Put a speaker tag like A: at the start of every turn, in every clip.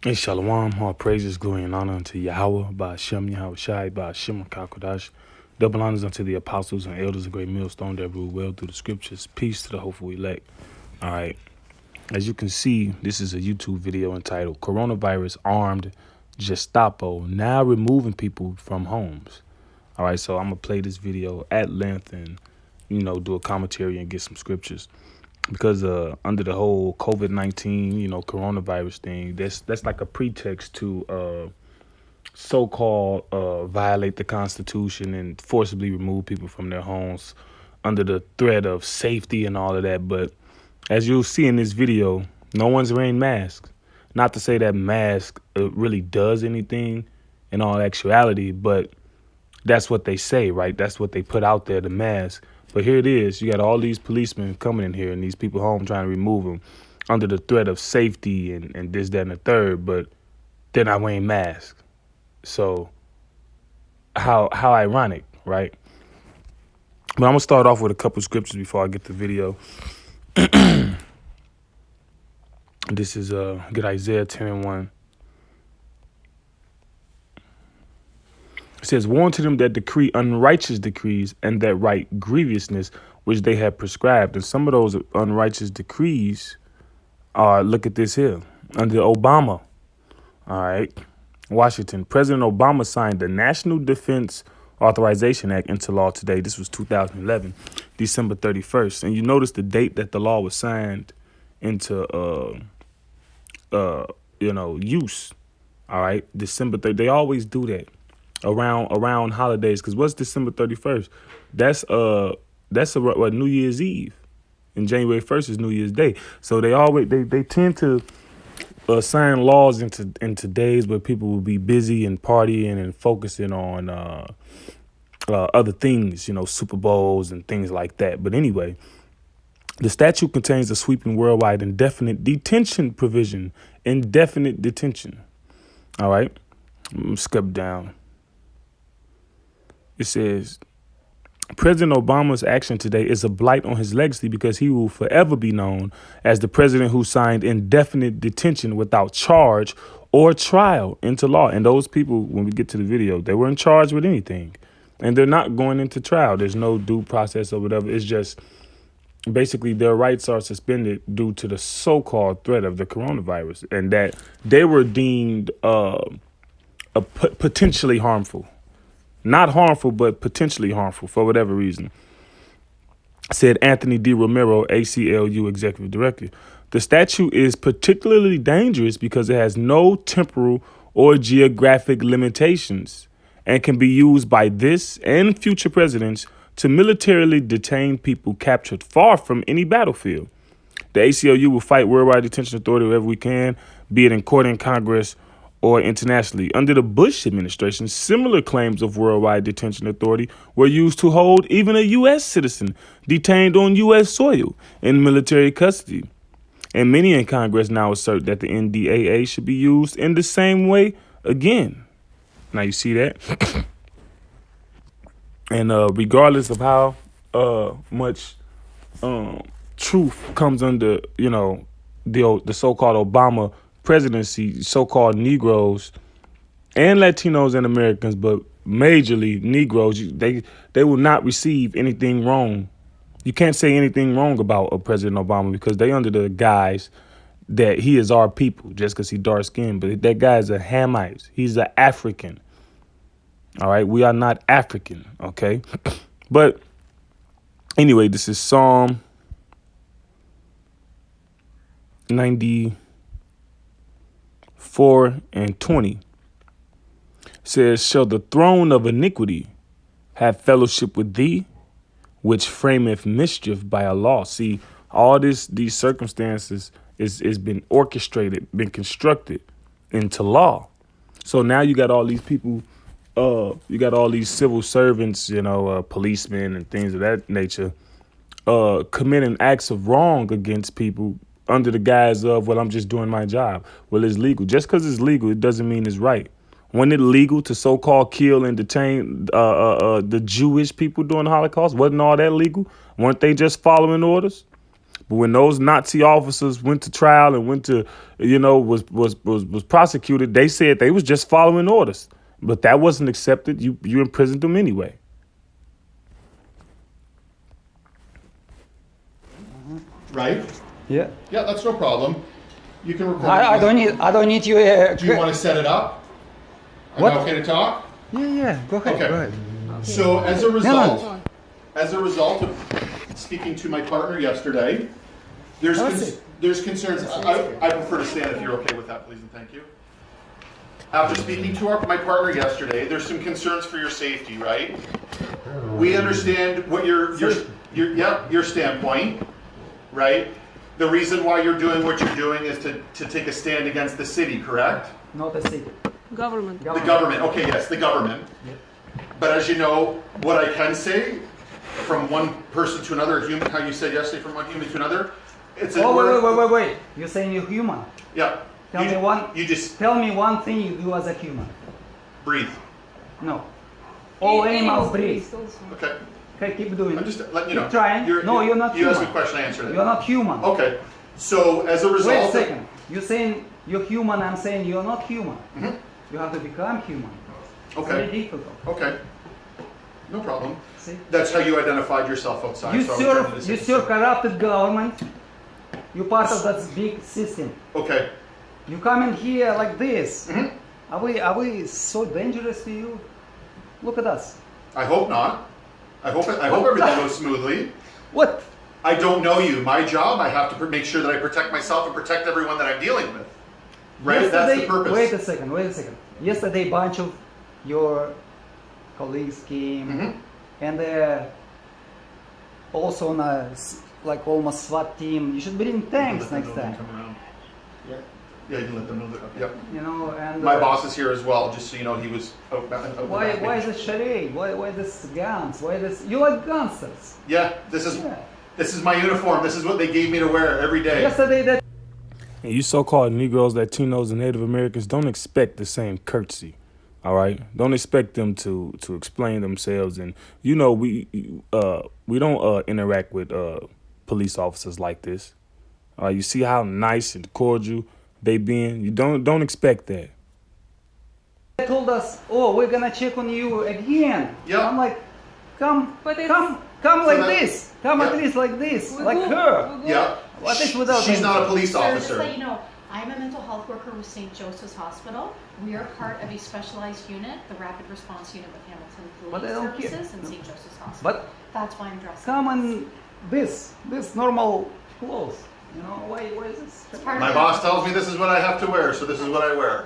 A: And Shalom, all praises, glory, and honor unto Yahweh, by Hashem, Yahweh Shai, by Hashem, Kakodash. Double honors unto the apostles and elders of Great Millstone that rule well through the scriptures. Peace to the hopeful elect. All right. As you can see, this is a YouTube video entitled Coronavirus Armed Gestapo Now Removing People from Homes. All right. So I'm going to play this video at length and, do a commentary and get some scriptures. Because under the whole COVID-19, coronavirus thing, that's like a pretext to so-called violate the Constitution and forcibly remove people from their homes under the threat of safety and all of that. But as you'll see in this video, no one's wearing masks. Not to say that mask really does anything in all actuality, but that's what they say, right? That's what they put out there, the mask. But here it is. You got all these policemen coming in here and these people home trying to remove them under the threat of safety and this, that, and the third, but they're not wearing masks. So how ironic, right? But I'm going to start off with a couple scriptures before I get the video. This is get Isaiah 10:1. It says, warn to them that decree unrighteous decrees and that write grievousness which they have prescribed. And some of those unrighteous decrees are, look at this here, under Obama. All right. Washington. President Obama signed the National Defense Authorization Act into law today. This was 2011, December 31st. And you notice the date that the law was signed into use. All right. December 3rd. They always do that around holidays, because what's December 31st? That's what, New Year's Eve, and January 1st is New Year's Day. So they tend to sign laws into days where people will be busy and partying and focusing on other things, Super Bowls and things like that. But anyway, the statute contains a sweeping worldwide indefinite detention provision. Indefinite detention. All right, skip down. It says, President Obama's action today is a blight on his legacy because he will forever be known as the president who signed indefinite detention without charge or trial into law. And those people, when we get to the video, they weren't charged with anything. And they're not going into trial. There's no due process or whatever. It's just basically their rights are suspended due to the so-called threat of the coronavirus, and that they were deemed potentially harmful. Not harmful, but potentially harmful for whatever reason, said Anthony D. Romero, ACLU Executive Director. The statute is particularly dangerous because it has no temporal or geographic limitations and can be used by this and future presidents to militarily detain people captured far from any battlefield. The ACLU will fight worldwide detention authority wherever we can, be it in court, in Congress, or internationally. Under the Bush administration, similar claims of worldwide detention authority were used to hold even a U.S. citizen detained on U.S. soil in military custody. And many in Congress now assert that the NDAA should be used in the same way again. Now you see that? And regardless of how much truth comes under, the so-called Obama presidency, so-called Negroes and Latinos and Americans, but majorly Negroes, they will not receive anything wrong. You can't say anything wrong about President Obama because they under the guise that he is our people just because he's dark skinned. But that guy is a Hamite. He's an African. All right. We are not African. OK. But anyway, this is Psalm 94 and 20. Says, shall the throne of iniquity have fellowship with thee, which frameth mischief by a law? See, all these circumstances is been orchestrated, been constructed into law. So now you got all these people, you got all these civil servants, policemen and things of that nature, committing acts of wrong against people under the guise of, well, I'm just doing my job. Well, it's legal. Just because it's legal, it doesn't mean it's right. Wasn't it legal to so-called kill and detain the Jewish people during the Holocaust? Wasn't all that legal? Weren't they just following orders? But when those Nazi officers went to trial and went to, was prosecuted, they said they was just following orders. But that wasn't accepted. You imprisoned them anyway.
B: Right?
C: Yeah.
B: Yeah, that's no problem. You can record.
C: I don't need you.
B: Do you want to set it up? Am
C: What?
B: I okay to talk?
C: Yeah. Go ahead.
B: Okay.
C: Go ahead.
B: So as a
C: No.
B: result of speaking to my partner yesterday, there's concerns. I prefer to stand if you're okay with that, please and thank you. After speaking to my partner yesterday, there's some concerns for your safety, right? We understand what your standpoint, right? The reason why you're doing what you're doing is to take a stand against the city, correct?
C: Not a secret.
D: Government.
B: The government. Okay, yes, the government.
C: Yeah.
B: But as you know, what I can say from one person to another, human, how you said yesterday, from one human to another, it's a
C: Wait. You're saying you're human.
B: Yeah. You just
C: Tell me one thing you do as a human.
B: breathe.
C: No. All animals breathe.
B: Okay.
C: Okay, keep doing
B: I'm
C: it.
B: just letting you know.
C: Keep trying. You're not
B: You asked me
C: human.
B: a question, I answered it.
C: You're not human.
B: Okay. So as a result.
C: Wait a second. You're saying you're human. I'm saying you're not human.
B: Mhm.
C: You have to become human. It's
B: Okay.
C: very difficult.
B: Okay. No problem.
C: See?
B: That's how you identified yourself outside.
C: You
B: so I was trying to
C: serve
B: say-
C: corrupted government. You're part of that big system.
B: Okay.
C: You come in here like this.
B: Mhm.
C: Are we so dangerous to you? Look at us.
B: I hope not. I hope everything goes smoothly.
C: What?
B: I don't know you. My job, I have to make sure that I protect myself and protect everyone that I'm dealing with. Right? That's the purpose.
C: Wait a second. Yesterday, a bunch of your colleagues came,
B: Mhm.
C: and they're also on a like almost SWAT team. You should bring tanks next time.
B: Yeah, you can let them know that. Yep.
C: You know, and
B: My boss is here as well, just so you know, he was out back.
C: Why is this charade? Why this guns? Why this? You like gangsters?
B: Yeah, this is my uniform. This is what they gave me to wear every day.
C: Yesterday that.
A: And you so-called Negroes, Latinos, and Native Americans don't expect the same courtesy. All right, don't expect them to explain themselves, and we don't interact with police officers like this. You see how nice and cordial they being. You don't expect that.
C: They told us, "Oh, we're gonna check on you again."
B: Yeah.
C: I'm like, come
D: But it's-
C: come
B: So
C: like
B: that-
C: this. Come at
B: yeah.
C: least like this,
D: We
C: like
D: go-
C: her.
D: we go-
B: Yeah.
C: What is without
B: She's not a police
E: Sir, just
B: officer.
E: so you know, I'm a mental health worker with St. Joseph's Hospital. We are part of a specialized unit, the Rapid Response Unit with Hamilton
C: But
E: Police
C: I don't care.
E: Services and St. Joseph's Hospital.
C: But
E: That's why I'm dressed.
C: come
E: like
C: in this normal clothes. You know why is this?
E: It's part
B: My
E: of
B: boss tells me this is what I have to wear, so this is what I wear.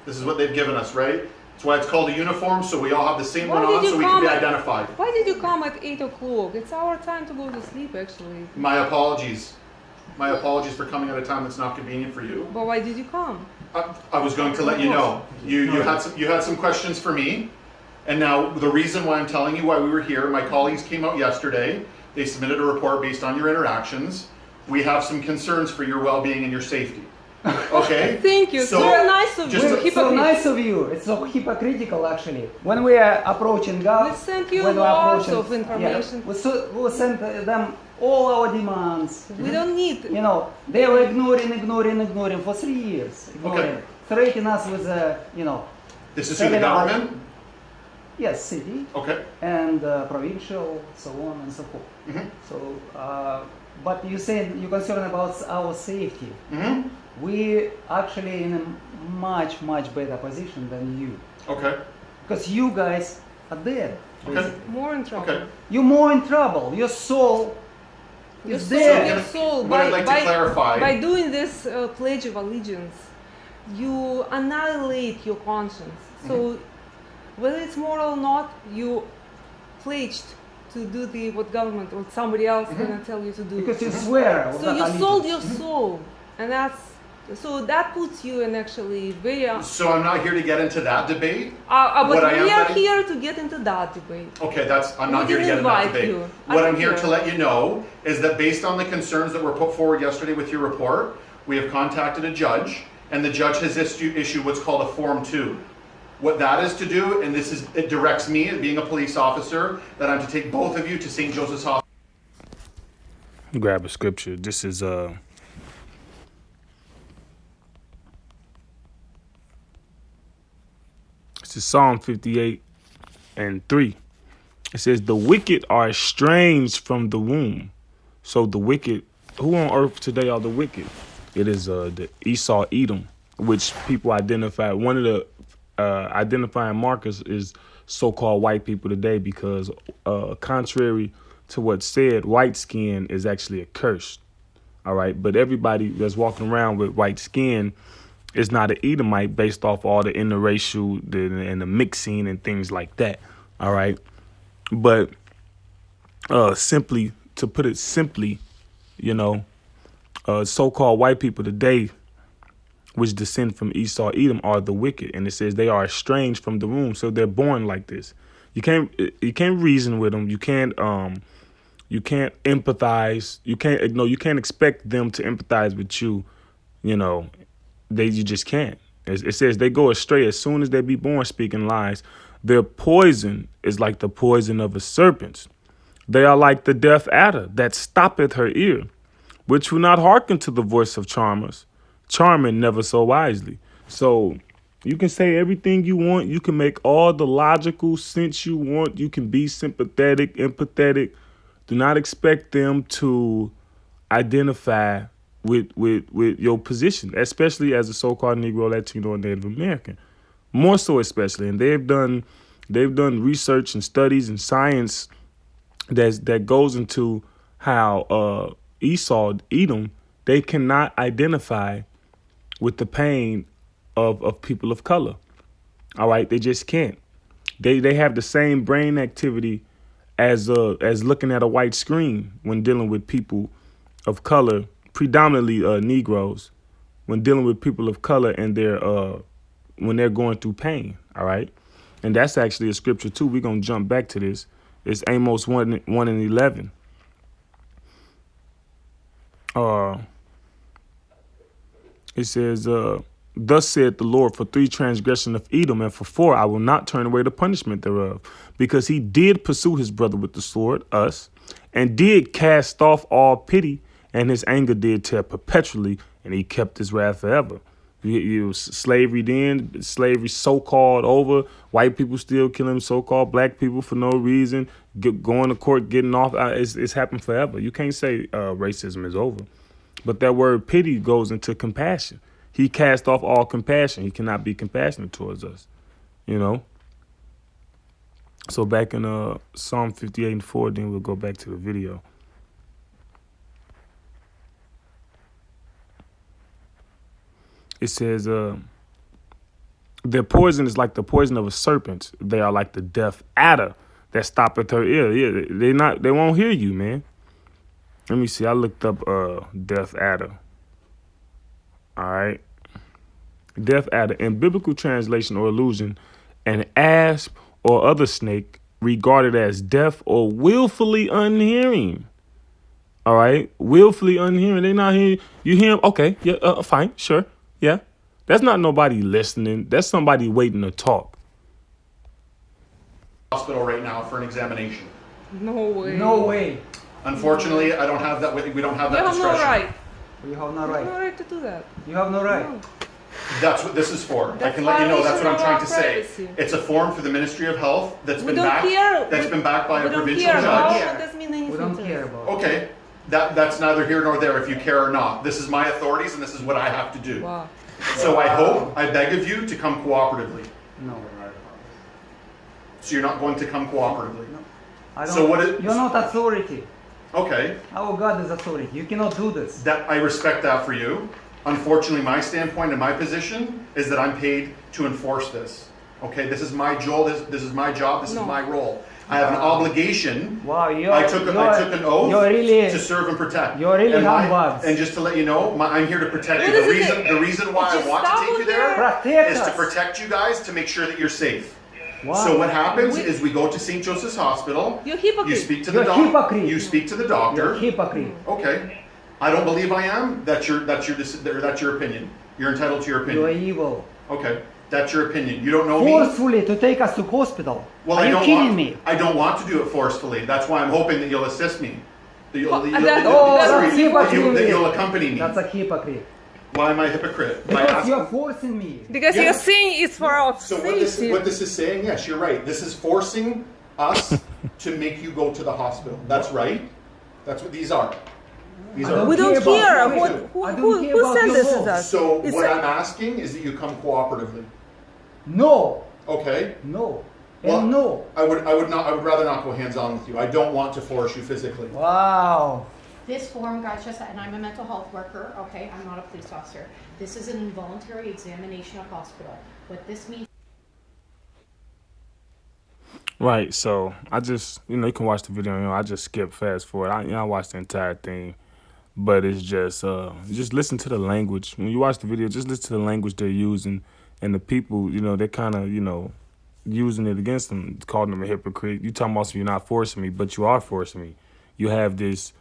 B: This is what they've given us, right? That's why it's called a uniform, so we all have the same
D: Why
B: one
D: did
B: on,
D: you
B: so we can be
D: come-
B: identified.
D: Why did you come at 8 o'clock? It's our time to go to sleep, actually.
B: My apologies. My apologies for coming at a time that's not convenient for you.
D: But why did you come?
B: I was going to let you know. You had some questions for me, and now the reason why I'm telling you why we were here. My colleagues came out yesterday. They submitted a report based on your interactions. We have some concerns for your well-being and your safety. Okay.
D: Thank you.
B: So,
D: It's very nice of
B: just
D: you.
B: to-
C: So
D: Hypocrite.
C: nice of you. It's so hypocritical, actually. When we are approaching God,
D: We sent you
C: when we are
D: lots
C: approaching-
D: of information.
C: Yeah, we sent them all our demands.
D: We don't need.
C: You know, they were ignoring for 3 years. Ignoring, threatening us with,
B: This is who the government?
C: Yes, city
B: Okay.
C: and provincial, so on and so forth.
B: Mhm.
C: So, but you said you're concerned about our safety.
B: Mhm.
C: We actually in a much better position than you,
B: Okay.
C: because you guys are dead.
B: Okay.
C: basically.
D: More in trouble.
B: Okay.
C: You're more in trouble. Your soul
D: Your
C: is
D: soul,
C: dead.
D: your soul.
B: What I'd like to clarify-
D: by doing this pledge of allegiance, you annihilate your conscience. So, whether it's moral or not, you pledged to do what government or somebody else gonna tell you to do.
C: Because you swear. of
D: So
C: that
D: you sold
C: allegiance.
D: your soul, and that puts you in actually very.
B: So I'm not here to get into that debate.
D: But
B: What I am
D: we are
B: letting-
D: here to get into that debate.
B: Okay, I'm
D: We
B: not here to
D: didn't
B: get into that
D: invite
B: debate.
D: you. I
B: What
D: don't
B: I'm here
D: care.
B: to let you know is that based on the concerns that were put forward yesterday with your report, we have contacted a judge, and the judge has issued what's called a Form 2. What that is to do, and it directs me, being a police officer, that I'm to take both of you to St. Joseph's Hospital.
A: grab a scripture. This is Psalm 58:3. It says, "The wicked are estranged from the womb." So the wicked, who on earth today are the wicked? It is the Esau, Edom, which people identify. One of the identifying markers is so-called white people today, because contrary to what's said, white skin is actually a curse. All right, but everybody that's walking around with white skin is not an Edomite based off all the interracial and the mixing and things like that. All right, but simply, to put it simply, so-called white people today, which descend from Esau, Edom, are the wicked, and it says they are estranged from the womb, so they're born like this. You can't reason with them. You can't empathize. You can't expect them to empathize with you. You just can't. It says they go astray as soon as they be born, speaking lies. Their poison is like the poison of a serpent. They are like the deaf adder that stoppeth her ear, which will not hearken to the voice of charmers, charming never so wisely. So you can say everything you want. You can make all the logical sense you want. You can be sympathetic, empathetic. Do not expect them to identify with your position, especially as a so-called Negro, Latino, and Native American. More so especially. And they've done research and studies and science that goes into how Esau, Edom, they cannot identify with the pain of people of color. All right, they just can't. They have the same brain activity as looking at a white screen when dealing with people of color, predominantly Negroes, when dealing with people of color and when they're going through pain. All right, and that's actually a scripture too. We're gonna jump back to this. It's Amos 1:11. It says, "Thus saith the Lord, for 3 transgression of Edom, and for 4 I will not turn away the punishment thereof, because he did pursue his brother with the sword, us, and did cast off all pity, and his anger did tear perpetually, and he kept his wrath forever." Slavery then, slavery so-called over, white people still killing so-called black people for no reason, going to court, getting off. It's happened forever. You can't say racism is over. But that word pity goes into compassion. He cast off all compassion. He cannot be compassionate towards us, So back in Psalm 58:4, then we'll go back to the video. It says, "Their poison is like the poison of a serpent. They are like the deaf adder that stoppeth her ear." Yeah, they won't hear you, man. Let me see. I looked up deaf adder. All right. Deaf adder. In biblical translation or allusion, an asp or other snake regarded as deaf or willfully unhearing. All right. Willfully unhearing. They not hearing. You hear them? Okay. Yeah. Fine. Sure. Yeah. That's not nobody listening. That's somebody waiting to talk.
B: Hospital right now for an examination.
D: No way.
C: No way.
B: Unfortunately, I don't have that. We don't have that
D: You have no
B: discretion.
D: right.
C: You have no
D: You have no
C: right.
D: right to do that.
C: You have no right.
D: No.
B: That's what this is for. I
D: That's
B: can let you know. That's what I'm
D: violation
B: trying
D: of
B: to
D: our
B: say.
D: privacy.
B: It's a form for the Ministry of Health that's
D: We
B: been
D: don't
B: backed.
D: care.
B: That's been backed by
D: We
B: a
D: don't
B: provincial
D: care.
B: judge.
D: No, that doesn't mean anything
C: We don't
D: to
C: care
D: us.
C: about.
B: Okay, that's neither here nor there if you care or not. This is my authorities and this is what I have to do.
D: Wow.
B: So I beg of you to come cooperatively.
C: No.
B: So you're not going to come cooperatively.
C: I don't.
B: So what is-
C: You're not authority.
B: Okay,
C: Our God is authority. You cannot do this.
B: that I respect that for you. Unfortunately, my standpoint and my position is that I'm paid to enforce this. Okay, this is my job. This is my job. This
D: No.
B: is my role. I have an obligation.
C: Wow,
B: I took an oath
C: You're really.
B: to serve and protect.
C: You're really
B: and
C: humbugs.
B: And just to let you know, I'm here to protect you.
D: What is
B: The reason why I
D: Just
B: want to
D: stop
B: take you
D: with
B: there
C: Protect
B: is to
C: us.
B: protect you guys to make sure that you're safe.
C: Wow.
B: So what happens
D: We-
B: is we go to St. Joseph's Hospital.
D: You're hypocrite.
B: You speak to
C: You're
B: the doctor.
C: hypocrite.
B: You speak to the
C: You're
B: doctor.
C: hypocrite.
B: Okay. I don't believe I am. That's your opinion. You're entitled to your
C: You're
B: opinion.
C: evil.
B: Okay. That's your opinion. You don't know me.
C: Forcefully to take us to hospital.
B: Well,
C: Are
B: I
C: you
B: don't
C: kidding
B: want,
C: me?
B: I don't want to do it forcefully. That's why I'm hoping that you'll assist me. That you'll,
D: Oh,
B: you'll,
D: that's-
B: you'll-
D: that's
B: sorry,
C: hypocrisy.
B: that you'll accompany me.
C: That's a hypocrite.
B: Why am I a hypocrite? By
C: Because
B: asking-
C: you're forcing me.
D: Because
B: Yeah.
D: you're saying it's for our
B: So
D: safety.
B: what this is saying, yes, you're right. This is forcing us to make you go to the hospital. That's right. That's what these are. These are.
D: We don't
C: care about
D: care.
C: your
D: Who,
C: law. I
D: who,
C: don't
D: who,
C: care
D: who
C: about
D: sent
C: your
D: this to
C: law.
D: us?
B: So
D: It's
B: what
D: a-
B: I'm asking is that you come cooperatively.
C: No,
B: Okay.
C: no,
B: Well,
C: and no.
B: I would rather not go hands on with you. I don't want to force you physically.
C: Wow.
E: This form, guys, just, and I'm a mental health worker, okay, I'm not a police officer. This is an involuntary examination of hospital. What this means
A: Right, so I just, you can watch the video, I just skip fast forward. I watched the entire thing, but it's just listen to the language. When you watch the video, just listen to the language they're using, and the people, they're kind of, using it against them, calling them a hypocrite. You talking about you're not forcing me, but you are forcing me. You have this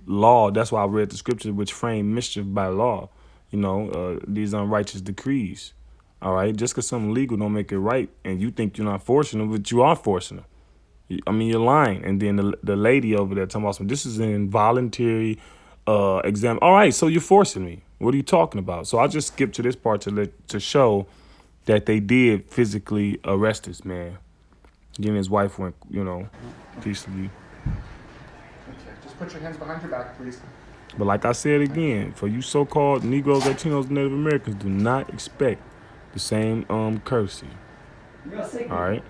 A: law. That's why I read the scripture, which frame mischief by law. These unrighteous decrees. All right, just because something legal don't make it right, and you think you're not forcing them, but you are forcing them. You're lying. And then the lady over there talking about this is an involuntary exam. All right, so you're forcing me. What are you talking about? So I just skipped to this part to show that they did physically arrest this man. Then his wife went, peacefully.
B: Okay. Just put your hands behind your back, please.
A: But like I said again, for you so-called Negroes, Latinos, Native Americans, do not expect the same courtesy.
C: You're sick.
A: All right.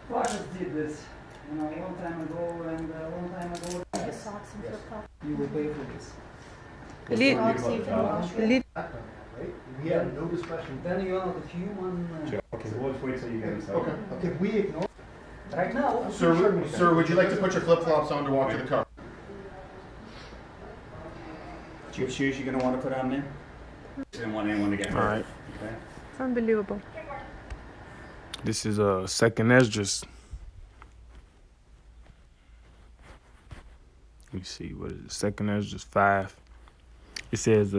C: Flash did this, a long time ago, and a long time ago.
E: the socks and flip-flops.
C: You will pay for this.
D: Li-
E: Dog safe in the washroom.
D: li-
F: We have no discretion.
C: Then you are not human.
F: Okay, so we'll just wait till you get inside.
B: Okay.
F: If we ignore.
C: Right now.
B: Sir, would you like to put your flip-flops on to walk to the car?
G: Do you have shoes you're going to want to put on there? Didn't want anyone to get hurt.
A: All right.
G: Okay.
D: It's unbelievable.
A: This is Second Esdras. Let me see, what is it? Second Esdras 5. It says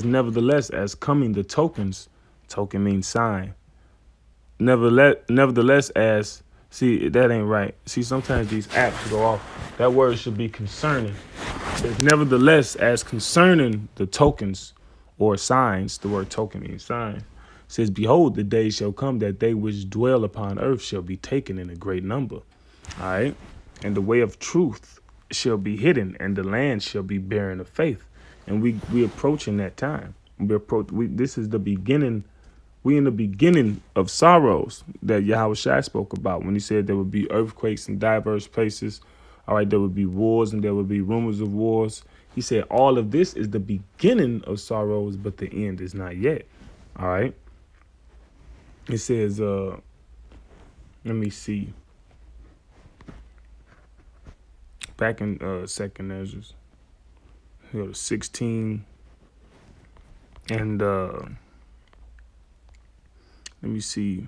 A: nevertheless, as coming the tokens, token means sign. Nevertheless, as see, that ain't right. See, sometimes these apps go off. That word should be concerning. It's nevertheless, as concerning the tokens or signs, the word token means sign. Says, behold, the day shall come that they which dwell upon earth shall be taken in a great number. All right. And the way of truth shall be hidden, and the land shall be barren of faith. And we approaching that time. This is the beginning. We in the beginning of sorrows that Yahweh Shai spoke about when he said there would be earthquakes in diverse places. All right, there would be wars and there would be rumors of wars. He said all of this is the beginning of sorrows, but the end is not yet. All right. It says, let me see. Back in Second Esdras, go to 16, and let me see,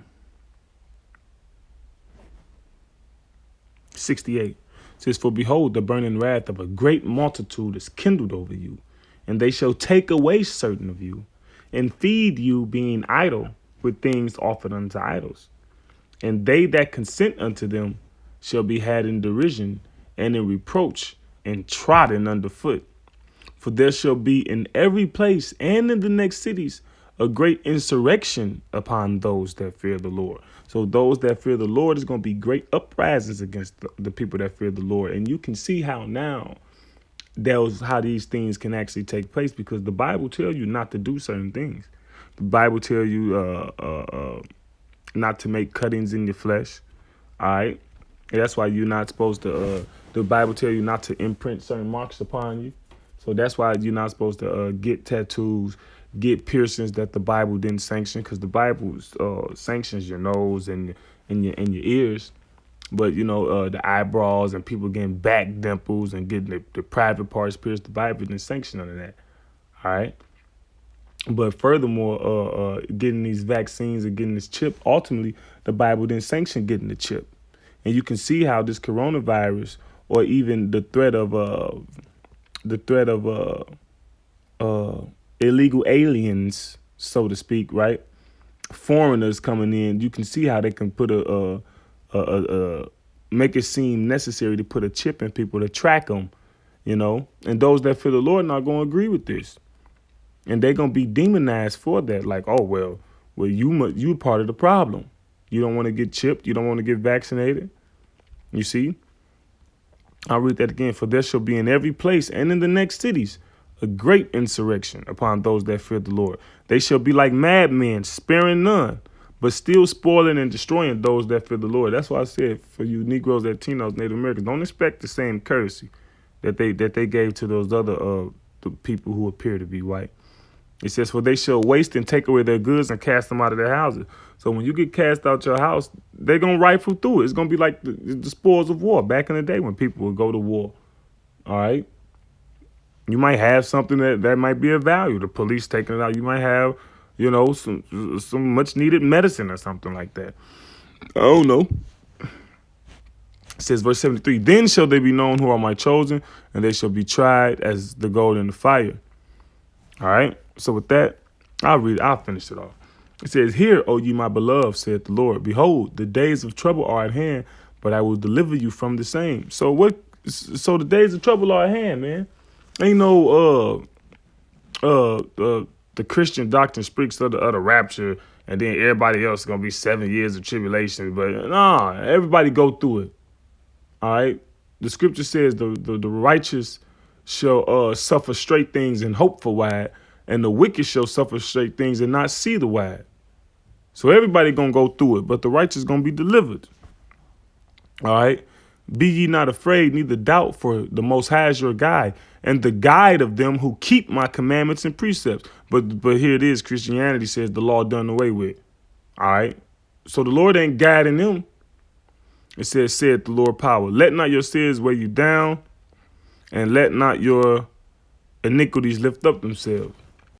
A: 68. It says, for behold, the burning wrath of a great multitude is kindled over you, and they shall take away certain of you, and feed you, being idle, with things offered unto idols. And they that consent unto them shall be had in derision, and in reproach, and trodden under foot. For there shall be in every place and in the next cities a great insurrection upon those that fear the Lord. So those that fear the Lord is going to be great uprisings against the people that fear the Lord. And you can see how now how these things can actually take place, because the Bible tells you not to do certain things. The Bible tells you not to make cuttings in your flesh. All right. And that's why you're not supposed to, the Bible tells you not to imprint certain marks upon you. So that's why you're not supposed to get tattoos, get piercings that the Bible didn't sanction, because the Bible sanctions your nose and your ears. But, the eyebrows and people getting back dimples and getting the private parts pierced, the Bible didn't sanction none of that. All right. But furthermore, getting these vaccines and getting this chip, ultimately, the Bible didn't sanction getting the chip. And you can see how this coronavirus, or even the threat of illegal aliens, so to speak, right? Foreigners coming in, you can see how they can put make it seem necessary to put a chip in people to track them, you know. And those that fear the Lord not going to agree with this. And they're going to be demonized for that. Like, oh, well, you part of the problem. You don't want to get chipped. You don't want to get vaccinated. You see? I'll read that again. For there shall be in every place and in the next cities a great insurrection upon those that fear the Lord. They shall be like madmen, sparing none, but still spoiling and destroying those that fear the Lord. That's why I said, for you Negroes, Latinos, Native Americans, don't expect the same courtesy that they gave to those other the people who appear to be white. It says, for they shall waste and take away their goods and cast them out of their houses. So when you get cast out your house, they're going to rifle through it. It's going to be like the spoils of war back in the day when people would go to war. All right. You might have something that might be of value. The police taking it out. You might have, you know, some much needed medicine or something like that. I don't know. It says, verse 73, then shall they be known who are my chosen, and they shall be tried as the gold in the fire. All right. So with that, I'll finish it off. It says, hear, O ye my beloved, saith the Lord, behold, the days of trouble are at hand, but I will deliver you from the same. So the days of trouble are at hand, man. Ain't no the Christian doctrine speaks of the rapture, and then everybody else is gonna be 7 years of tribulation. But nah, everybody go through it. All right. The scripture says the righteous shall suffer straight things and hope for wide, and the wicked shall suffer straight things and not see the wide. So everybody gonna go through it, but the righteous gonna be delivered. All right. Be ye not afraid, neither doubt, for the Most High is your guide, and the guide of them who keep my commandments and precepts. But here it is, Christianity says the law done away with. All right. So the Lord ain't guiding them. It says, saith the Lord power. Let not your sins weigh you down, and let not your iniquities lift up themselves.